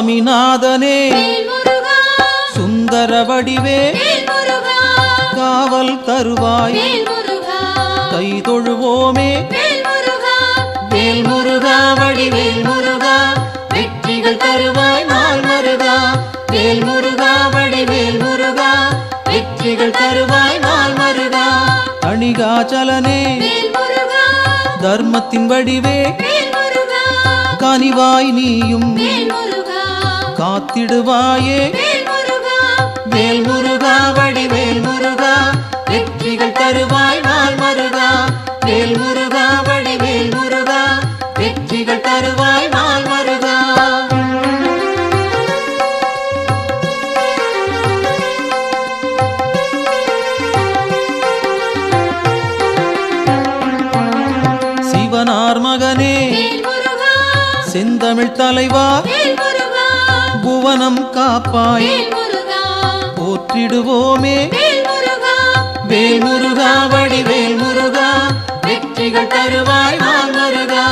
சுவாமிநாதனே சுந்தர வடிவே காவல் தருவாய் கை தொழுவோமே வேல் முருகா வடிவேல் முருகா வெற்றிகள் தருவாய் நாள் மருகா வேல் முருகா வடிவேல் முருகா வெற்றிகள் தருவாய் நாள் மருகா அணிகாச்சலனே தர்மத்தின் வடிவே கனிவாய் நீயும் காத்திடுவாயே வேல் முருகா வடிவேல் முருகா வெற்றிகள் தருவாய் நாள் மருகா வேல் முருகா வடிவேல் முருகா வெற்றிகள் தருவாய் நாள் மருகா சிவனார் மகனே செந்தமிழ் தலைவா புவனம் காப்பாய் போற்றிடுவோமே வேல் முருகா வடிவேல் முருகா வெற்றிகள் தருவாய் நாள் மருகா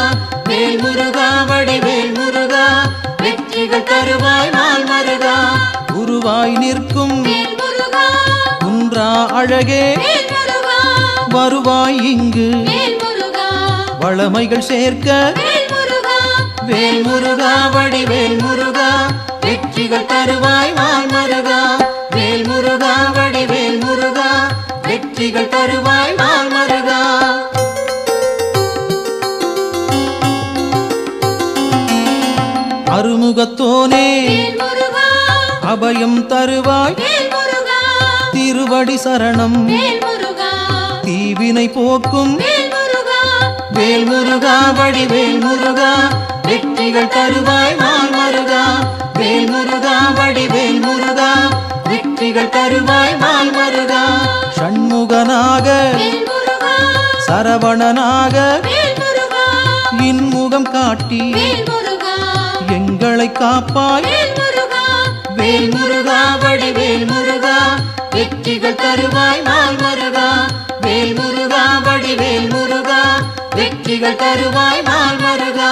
வேல் முருகா வடிவேல் முருகா வெற்றிகள் தருவாய் நாள் மருகா குருவாய் நிற்கும் குன்றா அழகே வருவாய் இங்கு வளமைகள் சேர்க்க வேல் முருகா வடிவேல் முருகா வெற்றிகள் தருவாய் நாள் மருகா வேல் முருகா வடிவேல் முருகா வெற்றிகள் தருவாய் நாள் மருகா அருமுகத்தோனே அபயம் தருவாய் திருவடி சரணம் தீவினை போக்கும் வேல் முருகா வடிவேல் முருகா வெற்றிகள் தருவாய் நாள் மருகா வேல் முருகா வடிவேல் முருகா வெற்றிகள் தருவாய் நாள் மருகா ஷண்முகனாக சரவணனாக இன்முகம் காட்டி எங்களை காப்பாய் வேல் முருகா வடிவேல் முருகா வெற்றிகள் தருவாய் நாள் மருகா வேல் முருகா வடிவேல் முருகா வெற்றிகள் தருவாய் நாள் மருகா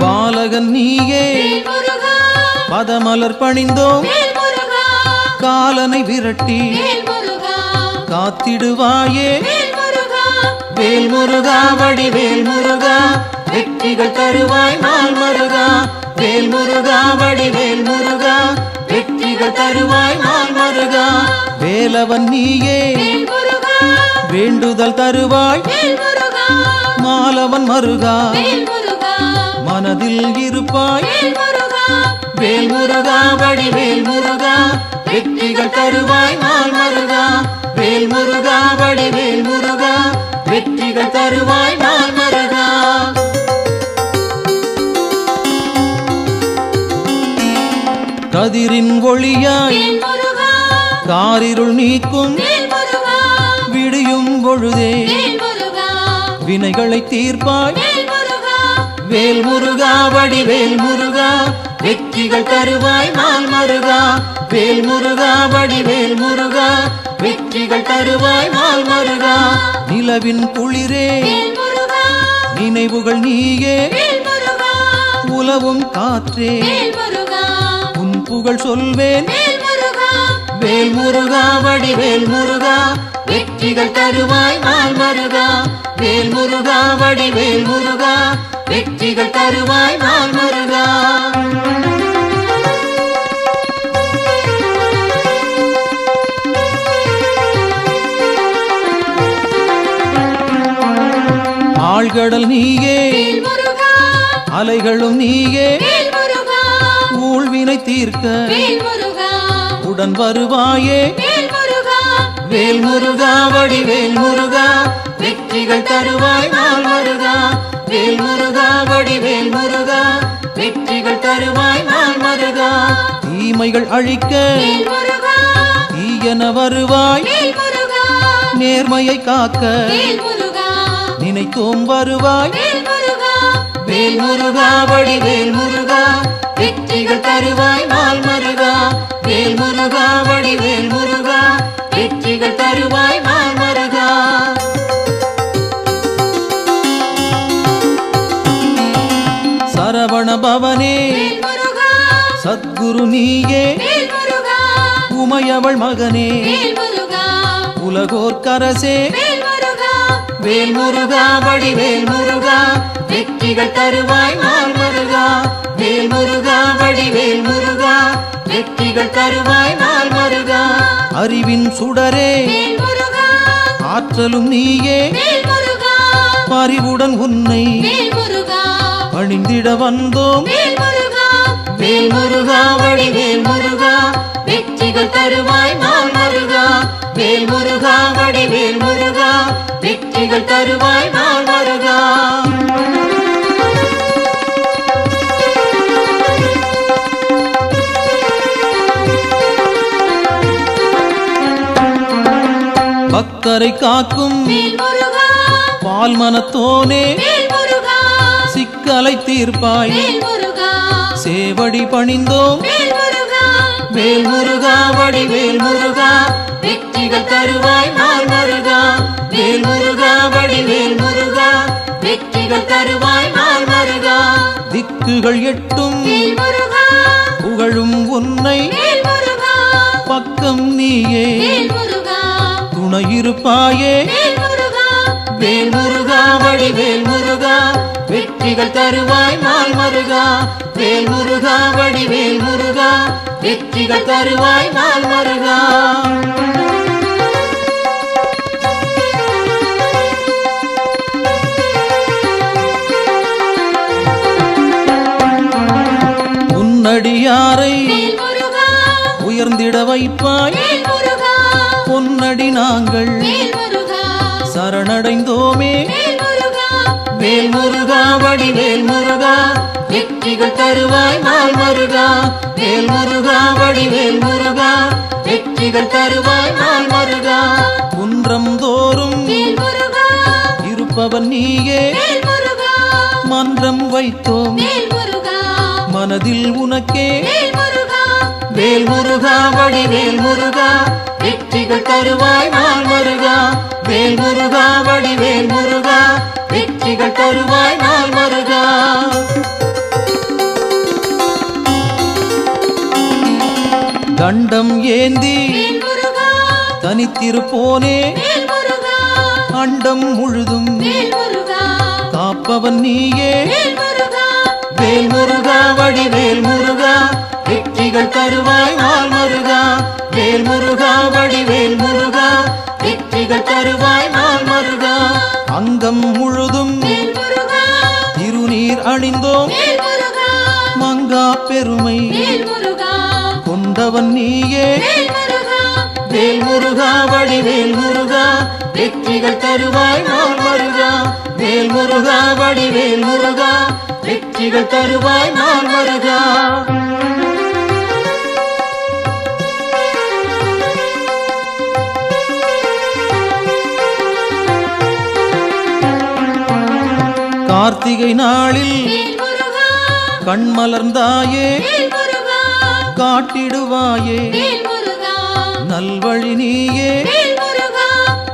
பாலகன் நீயே பதமலர் பணிந்தோம் காலனை விரட்டி காத்திடுவாயே வேல் முருகா வடிவேல் முருகா வெற்றிகள் தருவாய் நாள் மருகா வேல் முருகா வடிவேல் முருகா வெற்றிகள் தருவாய் நாள் மருகா வேலவன் நீயே வேண்டுதல் தருவாய் மாலவன் மருகா மனதில் இருப்பாய் வேல் முருகா வடிவேல் முருகா வெற்றிகள் தருவாய் நாள் மருகா வேல் முருகா வடிவேல் முருகா வெற்றிகள் தருவாய் நாள் மருகா கதிரின் ஒளியாய் காரிருள் நீக்கும் விடியும் பொழுதே வினைகளை தீர்ப்பாய் வேல் முருகா வடிவேல் முருகா வெற்றிகள் தருவாய் நாள் மருகா வேல் முருகா வடிவேல் முருகா வெற்றிகள் தருவாய் நாள் மருகா நிலவின் குளிரே நினைவுகள் நீயே உலவும் காற்றே உன் புகழ் சொல்வேன் வேல் முருகா வடிவேல் முருகா வெற்றிகள் தருவாய் நாள் மருகா வேல் முருகா வடிவேல் முருகா வெற்றிகள் தருவாய் நாள் மருகா ஆழ்கடல் நீயே அலைகளும் நீயே ஊழ்வினை தீர்க்க உடன் வருவாயே வேல் முருகா வடிவேல் முருகா வெற்றிகள் தருவாய் நாள் மருகா வேல் முருகா வடிவேல் முருகா வெற்றிகள் தருவாய் நாள் மருகா தீமைகள் அழிக்க தீயன வருவாய் நேர்மையை காக்க நினைத்தோம் வருவாய் வேல் முருகா வடிவேல் முருகா வெற்றிகள் தருவாய் நாள் மருகா வேல் முருகா வடிவேல் முருகா வெற்றிகள் வெற்றிகள் தருவாய் நாள் மருகா. சரவண பவனே சத்குரு நீயே உமையவள் மகனே உலகோர்க்கரசே வேல் முருகா வடிவேல் முருகா வெற்றிகள் தருவாய் நாள் மருகா. வேல் முருகா வடிவேல் முருகா வெற்றிகள் தருவாய் நாள் மருகா. அறிவின் சுடரே ஆற்றலும் நீயே பரிவுடன் உன்னை பணிந்திட வந்தோம். வேல் முருகா வடிவேல் முருகா வெற்றிகள் தருவாய் நாள் மருகா. வேல் முருகா வடிவேல் முருகா வெற்றிகள் தருவாய் நாள் மருகா. பக்தரை காக்கும் பால் மனத்தோனே சிக்கலை தீர்ப்பாய் சேவடி பணிந்தோம். வேல் முருகா வடிவேல் முருகா வெற்றிகள் தருவாய் நாள் மருகா. வேல் முருகா வடிவேல் முருகா வெற்றிகள் தருவாய் நாள் மருகா. திக்குகள் எட்டும் புகழும் உன்னை பக்கம் நீயே துணையிருப்பாயே. வேல் முருகா வடிவேல் முருகா வெற்றிகள் தருவாய் நாள் மருகா. வேல் முருகா வடிவேல் முருகா வெற்றிகள் தருவாய் நாள் மருகா. உன்னடியாரை உயர்ந்திட வைப்பாய் பொன்னடி நாங்கள் சரணடைந்தோமே. வேல் முருகா வடிவேல் முருகா வெற்றிகள் தருவாய் நாள் மருகா. வேல் முருகா வடிவேல் முருகா வெற்றிகள் தருவாய் நாள் மருகா. குன்றம் தோறும் இருப்பவன் நீயே மன்றம் வைத்தோம் மனதில் உனக்கே. வேல் முருகா வடிவேல் முருகா வெற்றிகள் தருவாய் நாள் மருகா. வேல் முருகா வடிவேல் முருகா வெற்றிகள் தருவாய் நாள் மருகா. தண்டம் ஏந்தி தனித்திருப்போனே அண்டம் முழுதும் காப்பவன் நீயே. வேல் முருகா வடிவேல் முருகா வெற்றிகள் தருவாய் நாள் மருகா. வேல் முருகா வடிவேல் முருகா வெற்றிகள் தருவாய் நாள் மருகா. அங்கம் முழுதும் திருநீர் அணிந்தோம் மங்கா பெருமை கொண்டவன் நீயே. வேல் முருகா வடிவேல் முருகா வெற்றிகள் தருவாய் நாள் மருகா. வேல் முருகா வடிவேல் முருகா வெற்றிகள் தருவாய் நாள் மருகா. கார்த்திகை நாளில் கண்மலர்ந்தாயே காட்டிடுவாயே நல்வழி நீயே.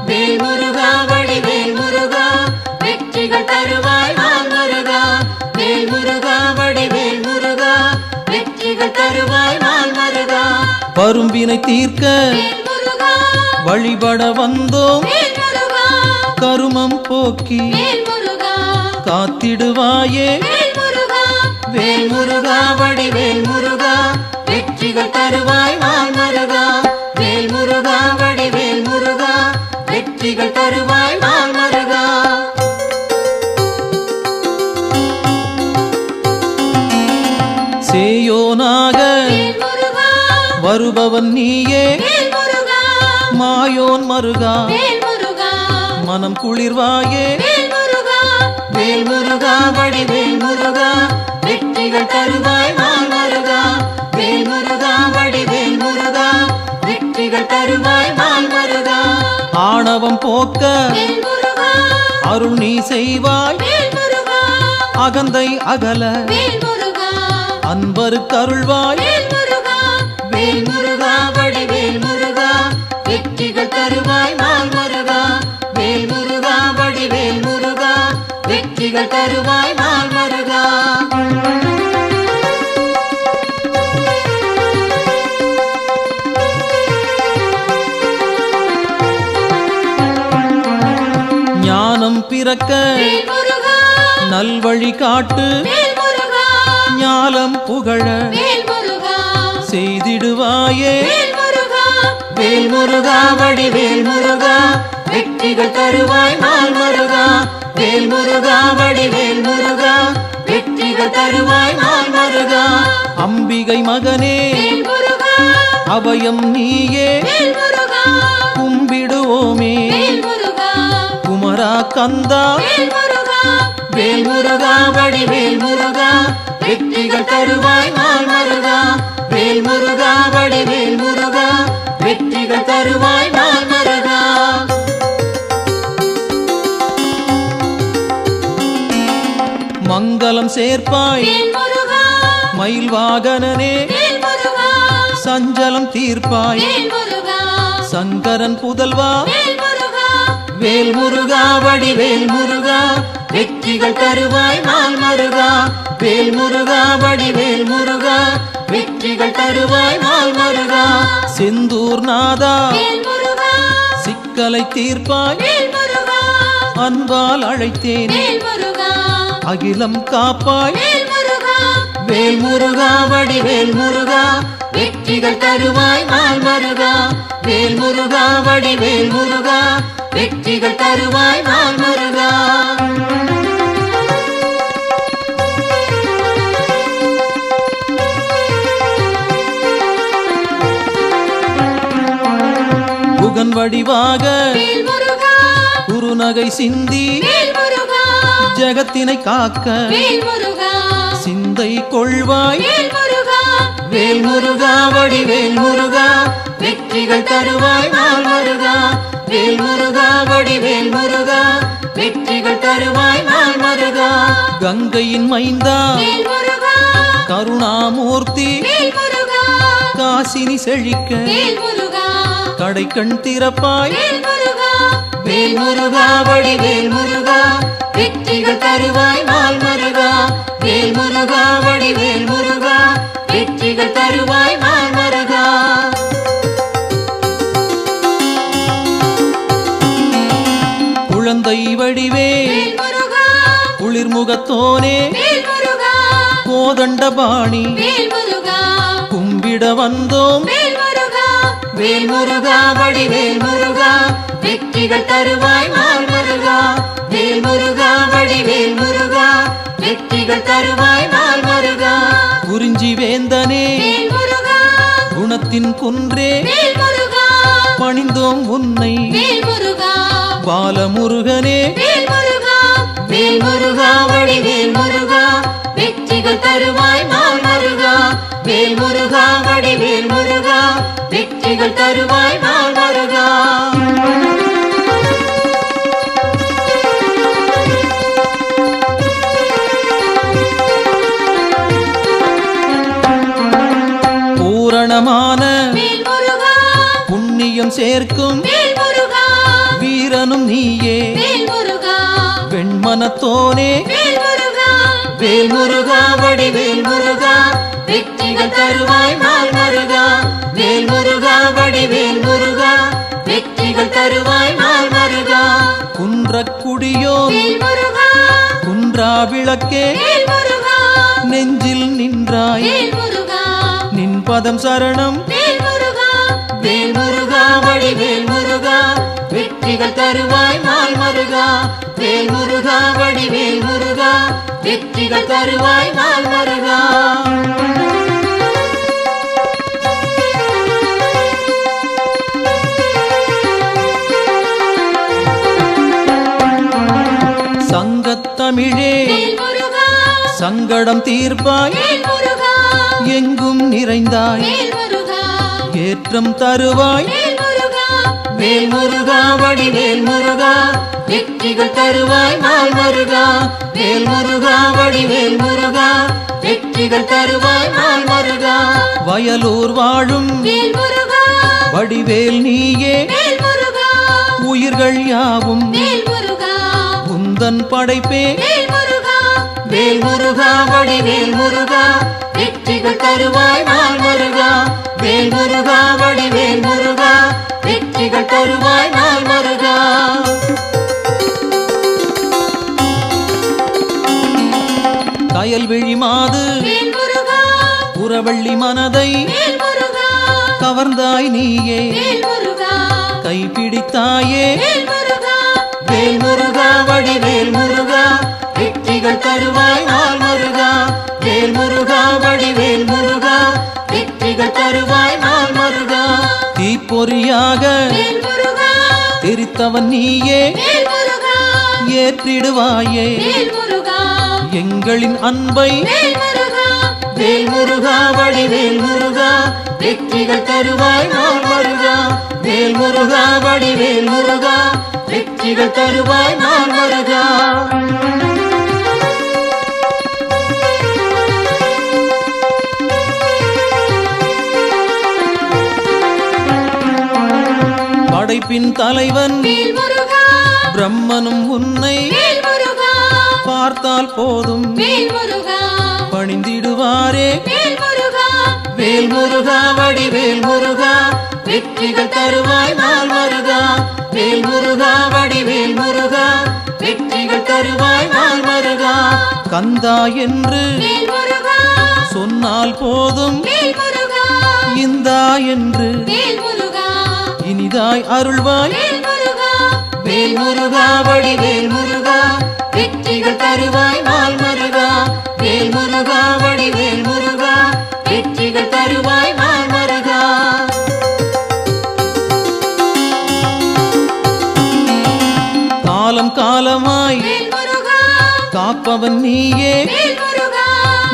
வேல் முருகா வடிவேல் முருகா வெற்றிகள் தருவாய் நாள் மருகா. வேல் முருகா வடிவேல் முருகா வெற்றிகள் தருவாய் நாள் மருகா. பரும்பினை தீர்க்க வழிபட வந்தோம் கருமம் போக்கி காத்திடுவாயே. வேல் முருகா வடிவேல் முருகா வெற்றிகள் தருவாய் நாள் மருகா. வேல் முருகா வடிவேல் முருகா வெற்றிகள் தருவாய் நாள் மருகா. சேயோனாக வருபவன் நீயே மாயோன் மருகா மனம் குளிர்வாயே. வேல் முருகா வடிவேல் முருகா வெற்றிகள் தருவாய் நாள் மருகா. வேல் முருகா வடிவேல் முருகா வெற்றிகள் தருவாய் நாள் மருகா. ஆணவம் போக்க அருள் நீ செய்வாய் அகந்தை அகல அன்பருக்கு அருள்வாய். வேல் முருகா வடிவேல் முருகா வெற்றிகள் தருவாய் நாள் முருகா வேல் முருகா வடிவேல் முருகா வெற்றிகள் தருவாய் நாள் முருகா ஞானம் பிறக்க நல்வழி காட்டு ஞானம் புகழ செய்திடுவாயே வேல் முருகா வடிவேல் முருகா வெற்றிகள் தருவாய் நாள் முருகா வேல் முருகா வடிவேல் முருகா வெற்றிகள் தருவாய் நாள் முருகா அம்பிகை மகனே அபயம் நீயே கும்பிடுவோமே குமரா கந்தா வேல் முருகா வடிவேல் முருகா வெற்றிகள் தருவாய் நாள் முருகா வேல் முருகா வடிவேல் முருகா வெற்றிகள் தருவாய் நாள் முருகா மங்களம் சேர்ப்பாய் மயில் வாகனனே சஞ்சலம் தீர்ப்பாய் சங்கரன் புதல்வா வேல் முருகா வடிவேல் முருகா வெற்றிகள் தருவாய் நாள் முருகா வேல் முருகா வடிவேல் முருகா வெற்றிகள் தருவாய் நாள் முருகா செந்தூர் நாதா சிக்கலை தீர்ப்பாய் அன்பால் அழைத்தேன் அகிலம் காப்பாய் வேல் முருகா வடிவேல் முருகா வெற்றிகள் தருவாய் நாள் முருகா வேல் முருகா வடிவேல் முருகா வெற்றிகள் தருவாய் நாள் முருகா புகன் வடிவாக குறுநகை சிந்தி ஜகத்தினை காக்க சிந்தை கொள்வாய் வேல் முருகா வடிவேல் முருகா வெற்றிகள் தருவாய் நாள் முருகா வேல் முருகா வடிவேல் முருகா வெற்றிகள் தருவாய் நாள் முருகா கங்கையின் மைந்தா கருணாமூர்த்தி காசினி செழிக்க கடை கண் திறப்பாய் வேல் முருகா வடிவேல் முருகா வெற்றிகள் தருவாய் நாள் முருகா வேல் முருகா வடிவேல் முருகா வெற்றிகள் தருவாய் நாள் முருகா குழந்தை வடிவேல் குளிர்முகத்தோனே கோதண்டபாணி கும்பிட வந்தோம் வேல் முருகா வடிவேல் முருகா வெற்றிகள் தருவாய் நாள் முருகா வேல் முருகா வடிவேல் முருகா வெற்றிகள் தருவாய் நாள் முருகா குறிஞ்சி வேந்தனே குணத்தின் குன்றே பணிந்தோம் உன்னை பாலமுருகனே வேல் முருகா வடிவேல் முருகா வெற்றிகள் தருவாய் நாள் முருகா வேல் முருகா வடிவேல் முருகா வெற்றிகள் தருவாய் நாள் முருகா பூரணமான புண்ணியம் சேர்க்கும் வீரனும் நீயே வெண்மனத்தோனே வேல் முருகா வடிவேல் முருகா வெற்றிகள் தருவாய் நாள் முருகா வேல் முருகா வடிவேல் முருகா வெற்றிகள் தருவாய் நாள் முருகா குன்றக்குடியோ குன்றா விளக்கே நெஞ்சில் நின்றாய் நின் பதம் சரணம் வேல் முருகா வடிவேல் முருகா வெற்றிகள் தருவாய் நாள் முருகா வேல் முருகா வடிவேல் முருகா வெற்றிகள் தருவாய் நாள் முருகா சங்கத்தமிழே சங்கடம் தீர்ப்பாய் எங்கும் நிறைந்தாய் ஏற்றம் தருவாய் வேல் முருகா வடிவேல் முருகா வெற்றிகள் தருவாய் நாள் முருகா வேல் முருகா வடிவேல் முருகா வெற்றிகள் தருவாய் நாள் முருகா வயலூர் வாழும் வடிவேல் நீயே வேல் முருகா உயிர்கள் யாவும் வேல் முருகா உந்தன் படைப்பே வேல் முருகா வேல் முருகா வடிவேல் முருகா வெற்றிகள் தருவாய் நாள் முருகா வேல் முருகா வடிவேல் முருகா வெற்றிகள் தருவாய் நாள் முருகா கயல்விழி மாது வேல் முருகா புறவள்ளி மனதை வேல் முருகா கவர்ந்தாய் நீயே வேல் முருகா கைப்பிடித்தாயே வேல் முருகா வேல் முருகா வடிவேல் முருகா வெற்றிகள் தருவாய் நாள் முருகா வேல் முருகா வடிவேல் முருகா வெற்றிகள் தருவாய் நாள் முருகா தீப்பொறியாக வேல் முருகா தெரித்தவன் நீயே வேல் முருகா ஏற்றிடுவாயே வேல் முருகா எங்களின் அன்பை வேல் முருகா வேல் முருகா வடிவேல் முருகா வெற்றிகள் தருவாய் நாள் முருகா வேல் முருகா வடிவேல் முருகா வெற்றிகள் தருவாய் நாள் முருகா படைப்பின் தலைவன் வேல் முருகா பிரம்மனும் உன்னை வேல் முருகா பார்த்தால் போதும் வேல் முருகா பணிந்திடுவாரே வேல் முருகா வேல் முருகா வடிவேல் முருகா வெற்றிகள் தருவாய் நாள் முருகா வேல் முருகா வடிவேல் முருகா வெற்றிகள் தருவாய் நாள் முருகா கந்தா என்று வேல் முருகா சொன்னால் போதும் வேல் முருகா இந்தா என்று வேல் முருகா இனிதாய் அருள்வாய் வேல் முருகா வேல் முருகா வடிவேல் முருகா வெற்றிகள் தருவாய் நாள் முருகா வேல் முருகா வடிவேல் முருகா வெற்றிகள் தருவாய் நாள் முருகா காலம் காலமாய் வேல் முருகா காப்பவன் நீயே வேல் முருகா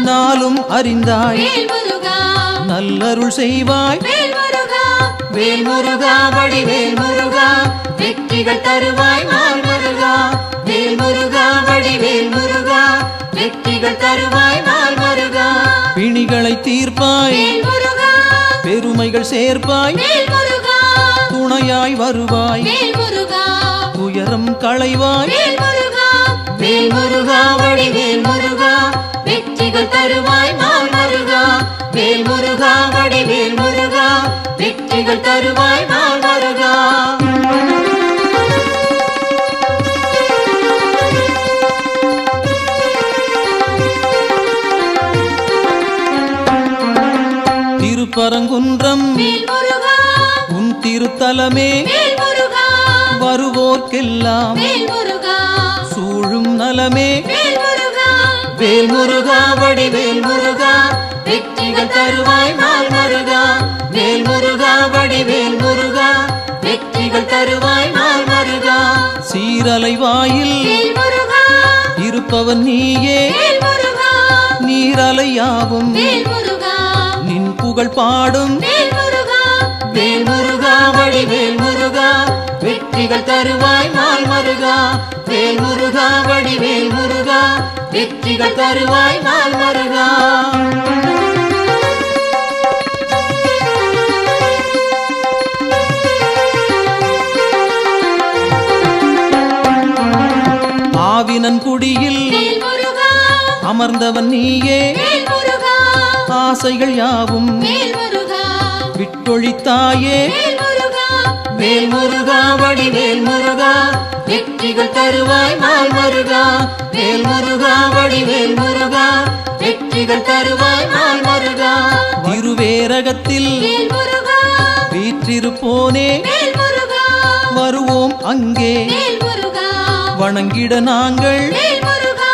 நாளும் அறிந்தாய் வேல் முருகா நல்லருள் செய்வாய் வேல் முருகா வேல் முருகா வடிவேல் முருகா வெற்றிகள் தருவாய் நாள் முருகா வேல் முருகா வடிவேல் முருகா வெற்றிகள் தருவாய் நாள் முருகா பிணிகளை தீர்ப்பாய் வேல் முருகா பெருமைகள் சேர்ப்பாய் வேல் முருகா துணையாய் வருவாய் வேல் முருகா துயரம் களைவாய் வேல் முருகா வேல் முருகா வடிவேல் முருகா வெற்றிகள் தருவாய் நாள் முருகா வேல் முருகா வடிவேல் முருகா வெற்றிகள் தருவாய் நாள் முருகா திருப்பரங்குன்றம் வேல் முருகா உன் திருத்தலமே வேல் முருகா வருவோர்க்கெல்லாம் வேல் முருகா சூழும் நலமே வேல் முருகா வேல் முருகா வடிவேல் முருகா வெற்றிகள் தருவாய் நாள் முருகா வேல் முருகா வடிவேல் முருகா வெற்றிகள் தருவாய் நாள் முருகா சீரலை வாயில் வேல் முருகா இருப்பவன் நீயே வேல் முருகா நீரலையாவும் வேல் முருகா நின் புகழ் பாடும் வேல் முருகா வேல் முருகா வடிவேல் முருகா வெற்றிகள் தருவாய் நாள் முருகா வேல் முருகா வடிவேல் முருகா வெற்றிகள் தருவாய் நாள் முருகா ஆவினன் குடியில் வேல் முருகா அமர்ந்தவன் நீயே வேல் முருகா ஆசைகள் யாவும் வேல் முருகா விட்டொழித்தாயே வேல் முருகா வேல் முருகா வடிவேல் முருகா வெற்றிகள் தருவாய் நாள் முருகா வேல் முருகா வடிவேல் முருகா வெற்றிகள் தருவாய் நாள் முருகா திருவேரகத்தில் வேல் முருகா வீற்றிருப்போனே வேல் முருகா வருவோம் அங்கே வேல் முருகா வணங்கிட நாங்கள் வேல் முருகா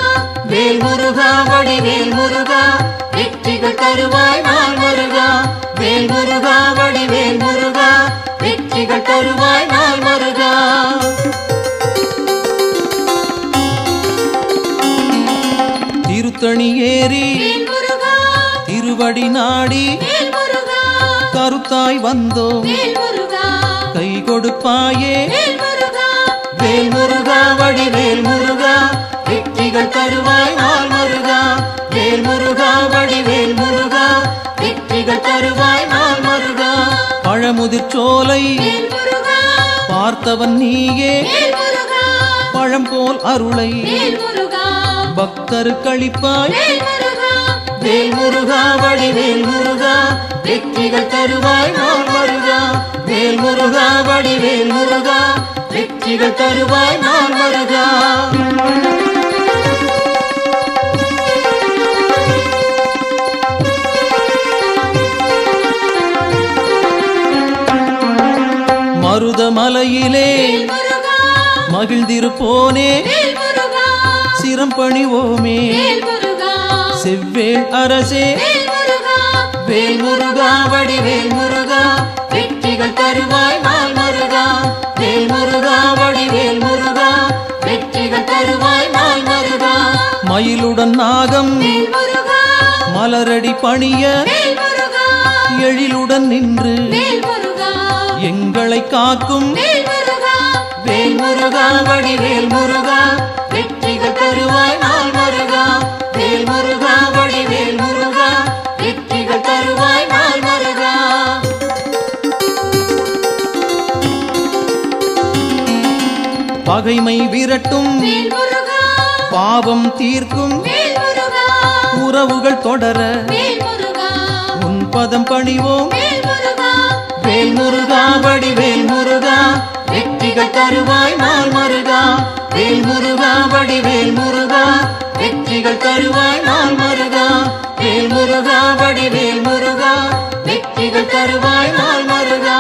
வேல் முருகா வடிவேல் முருகா வெற்றிகள் தருவாய் நாள் முருகா வேல் முருகா வடிவேல் முருகா வெற்றிகள் தருவாய் நாள் முருகா திருத்தணி ஏறி வேல் முருகா திருவடி நாடி வேல் முருகா கருத்தாய் வந்தோம் வேல் முருகா கை கொடுப்பாயே வேல் முருகா வேல் முருகா வடிவேல் முருகா வெற்றிகள் தருவாய் நாள் முருகா வேல் முருகா வடிவேல் முருகா வெற்றிகள் தருவாய் நாள் முருகா பழமுதிர் பழமுதிர்ச்சோலை வேல் முருகா பார்த்தவன் நீயே வேல் முருகா பழம்போல் அருளை வேல் முருகா பக்தருக்களிப்பாய் வேல் முருகா வேல் முருகா வடிவேல் முருகா வெற்றிகள் தருவாய் நாள் முருகா வேல் முருகா வடிவேல் முருகா வெற்றிகள் தருவாய் நாள் முருகா மருதமலையிலே வேல் முருகா மகிழ்ந்திருப்போனே வேல் முருகா சிரம் பணிவோமே வேல் முருகா செவ்வேள் அரசே வேல் முருகா வேல் முருகா வடிவேல் முருகா வெற்றிகள் தருவாய் நாள் முருகா வேல் முருகா வடிவேல் முருகா வெற்றிகள் தருவாய் நாள் முருகா மயிலுடன் நாகம் வேல் முருகா மலரடி பணிய வேல் முருகா எழிலுடன் நின்று வேல் முருகா எங்களை காக்கும் வேல் முருகா வேல் முருகா வடிவேல் முருகா வெற்றிகள் தருவாய் நாள் முருகா வேல் முருகா வடிவேல் முருகா வெற்றிகள் தருவாய் நாள் முருகா பகைமை விரட்டும் வேல் முருகா பாவம் தீர்க்கும் வேல் முருகா உறவுகள் தொடர வேல் முருகா உன் பதம் பணிவோம் வேல் முருகா வேல் முருகா வடிவேல் முருகா வெற்றிகள் தருவாய் நாள் முருகா வேல் முருகா வடிவேல் முருகா வெற்றிகள் தருவாய் நாள் முருகா வேல் முருகா வடிவேல் முருகா வெற்றிகள் தருவாய் நாள் முருகா